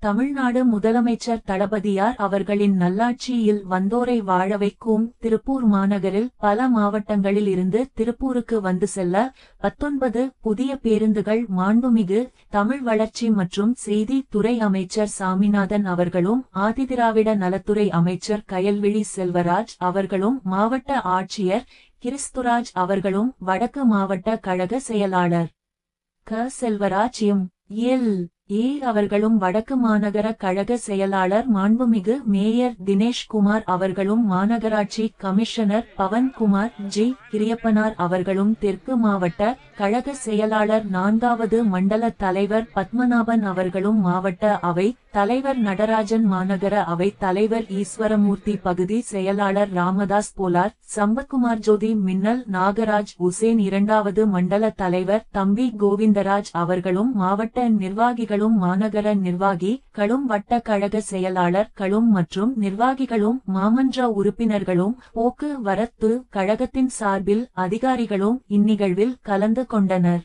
தமிழ்நாடு முதலமைச்சர் தளபதியார் அவர்களின் நல்லாட்சியில் வந்தோரை வாழ வைக்கும் திருப்பூர் மாநகரில் பல மாவட்டங்களில் இருந்து திருப்பூருக்கு வந்து செல்ல 19 புதிய பேருந்துகள் மாண்புமிகு தமிழ் வளர்ச்சி மற்றும் செய்தி துறை அமைச்சர் சாமிநாதன் அவர்களும் ஆதிதிராவிட நலத்துறை அமைச்சர் கயல்விழி செல்வராஜ் அவர்களும் மாவட்ட ஆட்சியர் கிறிஸ்துராஜ் அவர்களும் வடக்கு மாவட்ட கழக செயலாளர் செல்வராஜ் எம்.எல்.ஏ. அவர்களும் வடக்கு மாநகர கழக செயலாளர் மாண்புமிகு மேயர் தினேஷ்குமார் அவர்களும் மாநகராட்சி கமிஷனர் பவன்குமார் ஜி. கிரியப்பனார் அவர்களும் தெற்கு மாவட்ட கழக செயலாளர் 4வது மண்டல தலைவர் பத்மநாபன் அவர்களும் மாவட்ட அவை தலைவர் நடராஜன் மாநகர அவை தலைவர் ஈஸ்வரமூர்த்தி பகுதி செயலாளர் ராமதாஸ் போலார் சம்பத்குமார் ஜோதி மின்னல் நாகராஜ் உசேன் 2வது மண்டல தலைவர் தம்பி கோவிந்தராஜ் அவர்களும் மாவட்ட நிர்வாகிகளும் மாநகர நிர்வாகிகளும் வட்ட கழக செயலாளர் களும் மற்றும் நிர்வாகிகளும் மாமன்ற உறுப்பினர்களும் போக்குவரத்து கழகத்தின் சார்பில் அதிகாரிகளும் இந்நிகழ்வில் கலந்து கொண்டனர்.